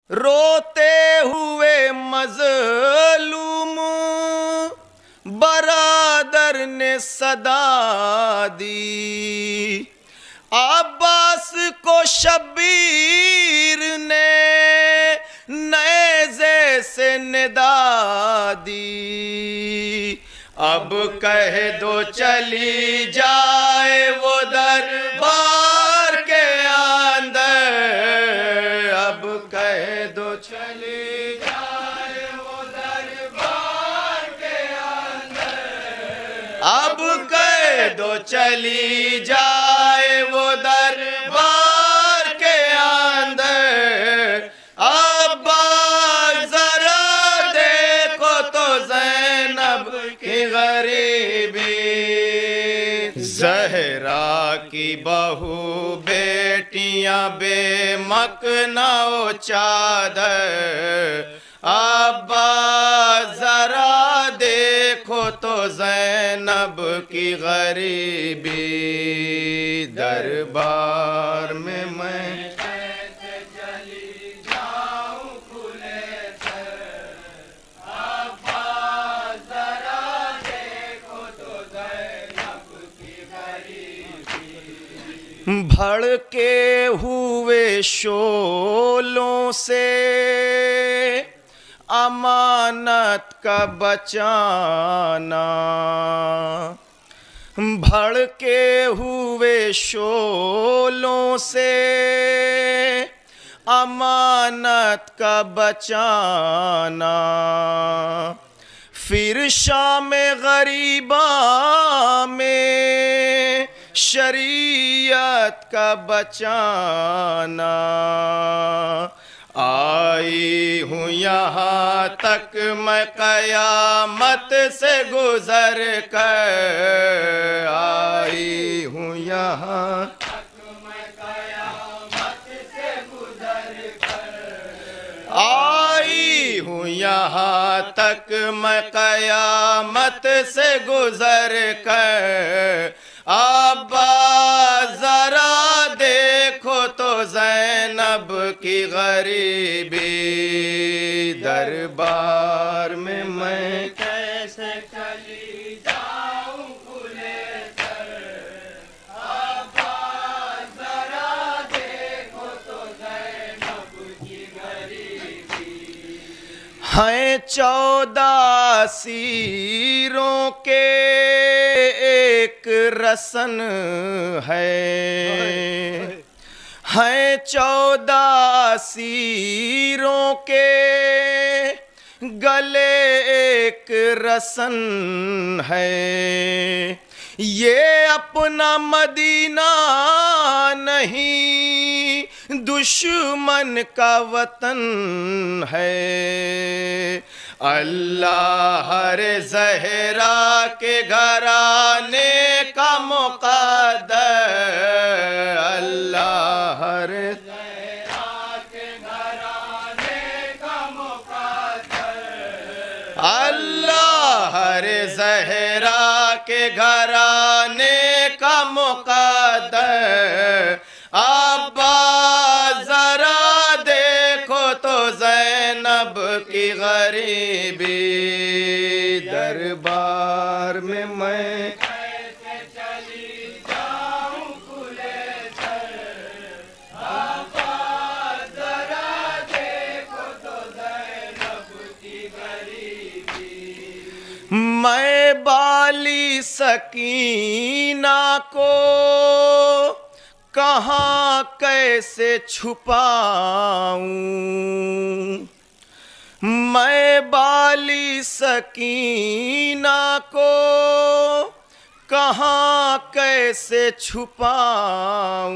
रोते हुए मजलूम बरादर ने सदा दी, अब्बास को शब्बीर ने नेज़े से निदा दी। अब कह दो चली जाए वो दरबार के अंदर, अब कह दो चली जाए वो दरबार के अंदर, अब कह दो चली जाए वो दरबार के अंदर। अब्बा जरा देखो तो ज़ैनब की गरीबी, ज़हरा की बहू बेटियां बेमकनो चादर। अब्बा जरा देखो तो ज़ैनब की गरीबी, दरबार में मैं कैसे चली जाऊं खुले सर। अब्बा जरा देखो तो ज़ैनब की गरीबी, भड़के हुए शोलों से अमानत का बचाना, भड़के हुए शोलों से अमानत का बचाना, फिर शाम गरीबा में शरीयत का बचाना। आई हूँ यहाँ तक मैं कयामत से गुजर कर, आई हूँ यहाँ तक मैं कयामत से गुजर कर, आई हूँ यहाँ तक मैं कयामत से गुजर कर। अब्बा जरा देखो तो ज़ैनब की गरीबी, दरबार में मैं कैसे चली जाऊं खुले सर। अब्बा जरा देखो तो ज़ैनब की गरीबी, हैं 14 सीरों के एक रसन है, हैं 14 सीरों के गले एक रसन है। ये अपना मदीना नहीं दुश्मन का वतन है। अल्लाह रे ज़हरा के घराने का मुक़द्दर, अल्लाह रे ज़हरा के घराने का मुक़द्दर, अल्लाह रे ज़हरा के घराने का मुक़द्दर। अब्बा जरा देखो तो ज़ैनब की गरीबी, दरबार में मैं कैसे चली जाऊं खुले सर। अब्बा जरा देखो तो ज़ैनब की गरीबी, मैं बाली सकीना को कहाँ कैसे छुपाऊं, मैं बाली सकीना को कहाँ कैसे छुपाऊं।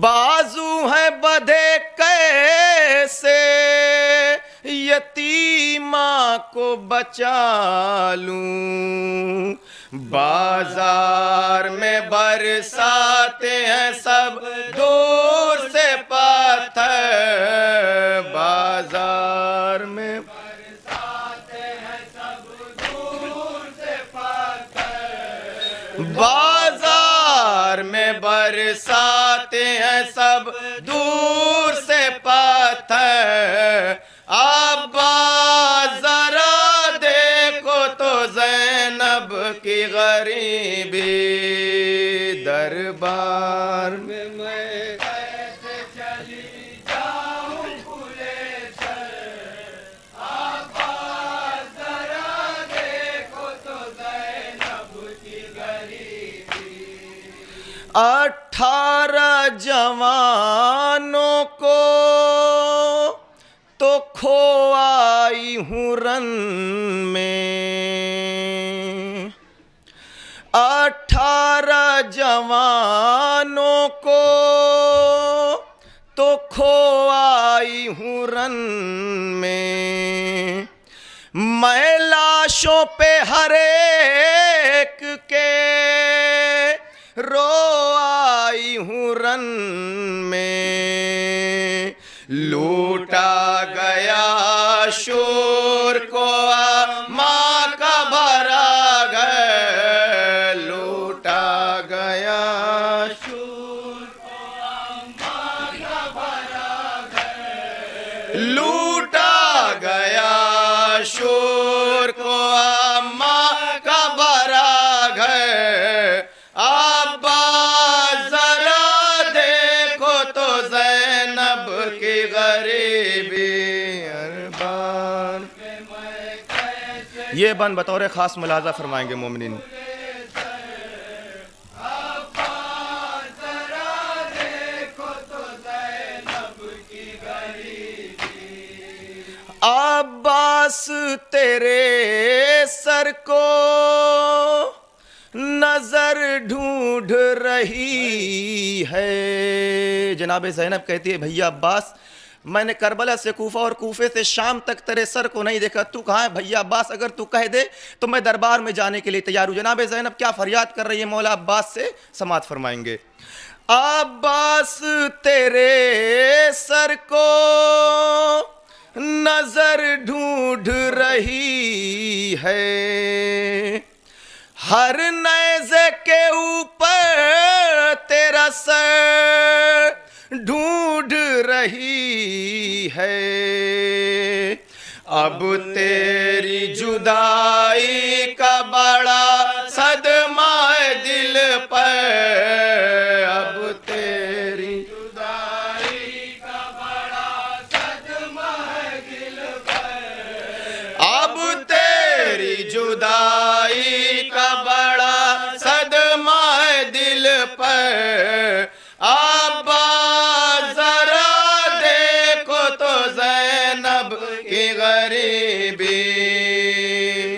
बाजू है बधे कैसे यतीमा को बचा लूं। बाजार में बरसाते हैं सब दूर से पत्थर, बाजार में बरसाते हैं सब दूर से पत्थर, बाजार में बरसाते हैं सब दूर से पत्थर। पत्थर। अब्बास जरा देखो तो ज़ैनब की गरीबी, दरबार में मैं कैसे चली जाऊं खुले सर। अब्बास जरा देखो तो ज़ैनब की गरीबी। 18 जवानों को तो खो आई हूँ रन में। 18 जवानों को तो खो आई हूँ रन में। मैं लाशों पे हर एक के रो आई हूँ रन में। लूटा गया शूर को माँ का भरा घर। लूटा गया शूर को माँ का भरा घर। लूटा गया शूर को माँ का भरा घर। अब्बास जरा देखो तो ज़ैनब की गरीबी, अरबान। ये बन बतौर ख़ास मुलाज़ा फरमाएंगे मोमिनीन। अब्बास तेरे सर को नजर ढूंढ रही है। जनाब ज़ैनब कहती है, भैया अब्बास, मैंने करबला से कूफा और कूफे से शाम तक तेरे सर को नहीं देखा, तू कहाँ है भैया अब्बास? अगर तू कह दे तो मैं दरबार में जाने के लिए तैयार हूँ। जनाब ज़ैनब क्या फरियाद कर रही है मौला अब्बास से, समात फरमाएंगे। अब्बास तेरे सर को नजर ढूंढ रही है। हर नेज़े के ऊपर तेरा सर ढूंढ रही है। अब तेरी जुदाई का बड़ा सदमा है दिल पर। अब तेरी जुदाई का बड़ा सदमा है दिल पर। अब तेरी जुदाई का बड़ा सदमा है दिल पर। अब्बास जरा देखो तो ज़ैनब की गरीबी,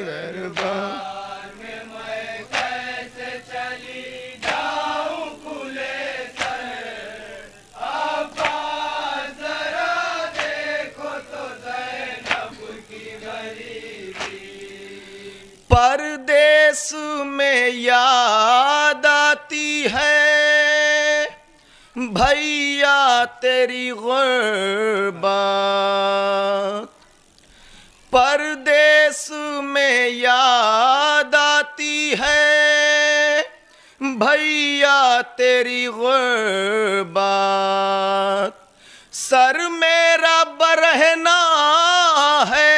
दरबार में मैं कैसे चली जाऊं खुले सर। अब्बास जरा देखो तो ज़ैनब की गरीबी। परदेस में याद आती है भैया तेरी गुर्बत। परदेस में याद आती है भैया तेरी गुर्बत। सर मेरा बरहना है,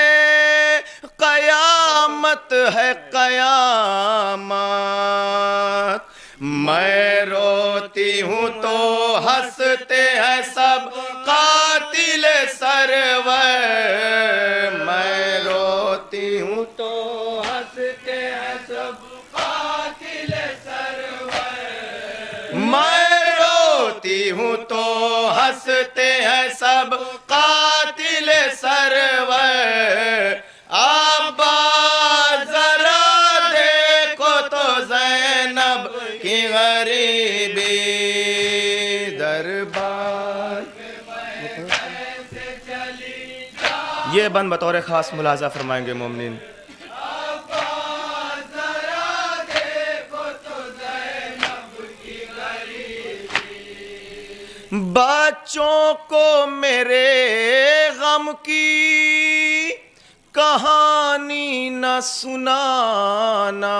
कयामत है कयामत। मैं रोती हूँ तो हंसते हैं सब कातिल सरवर। मैं रोती हूँ तो हंसते हैं सब कातिल सरवर। मैं रोती हूँ तो हंसते हैं सब कातिल सरवर। अब्बास जरा देखो तो ज़ैनब की गरीबी, दरबार में कैसे चली जाऊं। ये बन बतौर ख़ास मुलाज़ा फरमाएंगे मोमिनीन। बच्चों को मेरे गम की कहानी न सुनाना।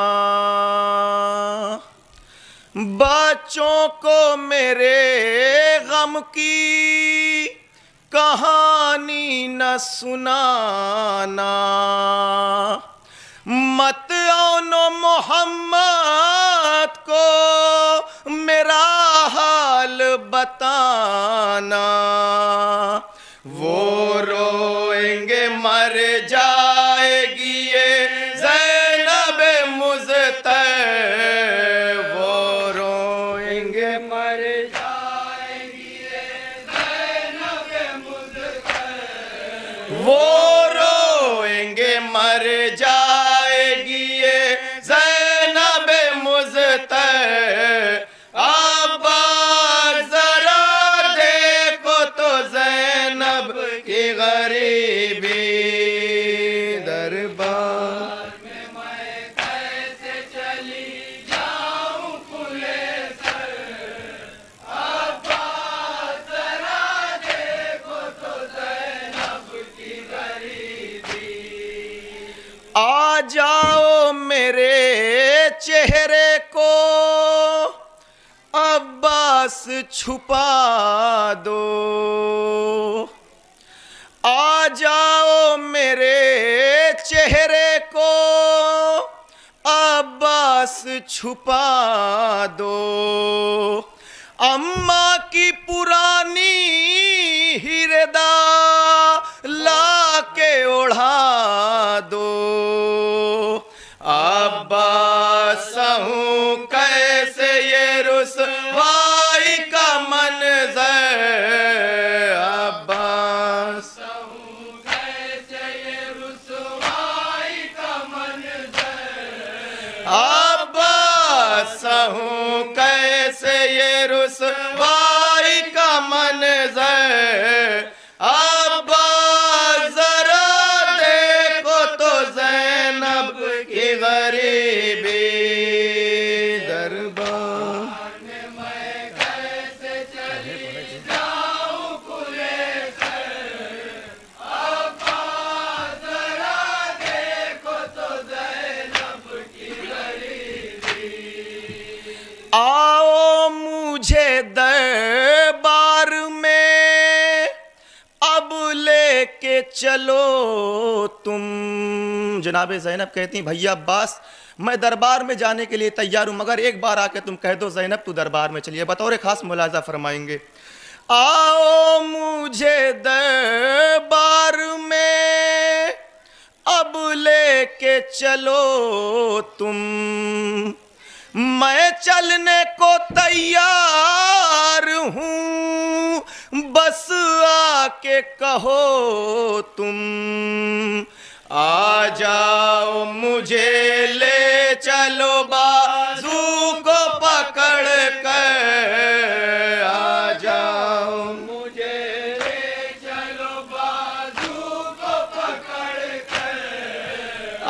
बच्चों को मेरे गम की कहानी सुनाना, मत औनो मोहम्मद को मेरा हाल बताना। वो रोएंगे मर जाएगी ये ज़ैनब मुज़्तफ़ा, वो रोएंगे मर जाएगी ये ज़ैनब मुज़्तफ़ा, वो रोएंगे मर जाएगी ये ज़ैनब मुज़्तफ़ा। अब्बास ज़रा देखो तो ज़ैनब की गरीबी, दरबार में मैं कैसे चली जाऊं खुले सर। अब्बास ज़रा देखो तो ज़ैनब की गरीबी। आ जाओ मेरे चेहरे को अब्बास छुपा दो, आ जाओ मेरे चेहरे को अब्बास छुपा दो। अम्मा की पुरानी हिरदा ला के ओढ़ा दो। अब्बास हूँ कैसे ये रुसवाई का मंज़र, अब्बास हूँ कैसे ये रुसवाई का मंज़र, अब्बास हूँ कैसे ये रुसवाई का मंज़र। अब्बास ज़रा देखो तो ज़ैनब की गरीबी, दरबार में मैं कैसे चली जाऊं खुले सर। अब्बास ज़रा देखो तो ज़ैनब की गरीबी। आओ मुझे दरबार में अब लेके चलो तुम। जनाब ज़ैनब कहती भैया अब्बास मैं दरबार में जाने के लिए तैयार हूँ, मगर एक बार आके तुम कह दो ज़ैनब तू दरबार में चलिए। बतौर ख़ास मुलाज़ा फरमाएंगे, आओ मुझे दरबार में अब लेके चलो तुम। मैं चलने को तैयार हूँ, बस आके कहो तुम। आ जाओ मुझे ले चलो बाजू को पकड़ कर, आ जाओ मुझे ले चलो बाजू को पकड़ कर, आ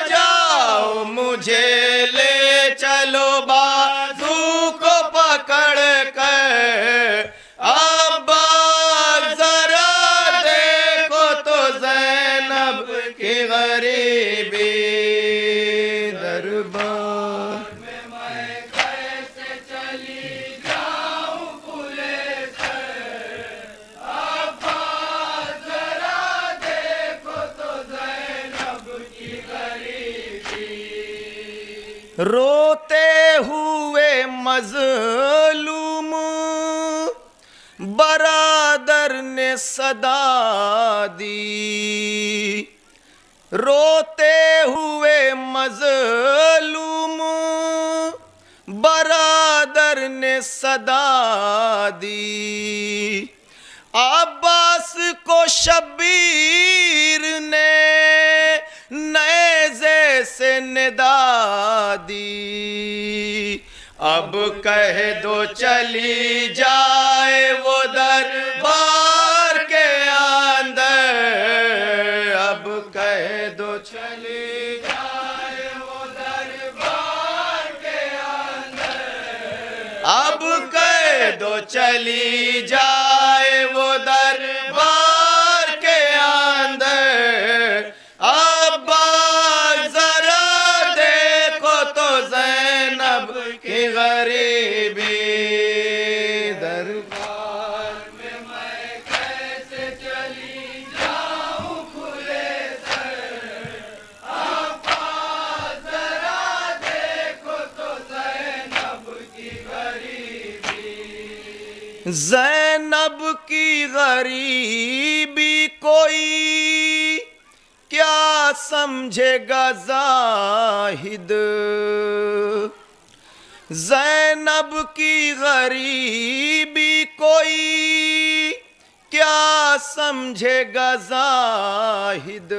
जाओ मुझे ले चलो बाजू को पकड़ कर। अब्बास ज़रा देखो तो ज़ैनब की गरीबी, दरबार में मैं कैसे चली जाऊं खुले सर। अब्बास ज़रा देखो तो ज़ैनब की गरीबी। रोते हुए मज़लूम बरादर ने सदा दी, रोते हुए मज़लूम बरादर ने सदा दी। अब्बास को शब्बीर ने नेज़े से निदा दी। अब कह दो चली जाए वो दरबार के अंदर, अब कह दो चली जाए वो दरबार के अंदर, अब कह दो चली जाए वो दरबार के अंदर। अब्बास ज़रा देखो तो ज़ैनब की गरीबी, दरबार में मैं कैसे चली जाऊं ज़ैनब की गरीबी कोई क्या समझेगा ज़ाहिद, ज़ैनब की गरीबी कोई क्या समझेगा ज़ाहिद।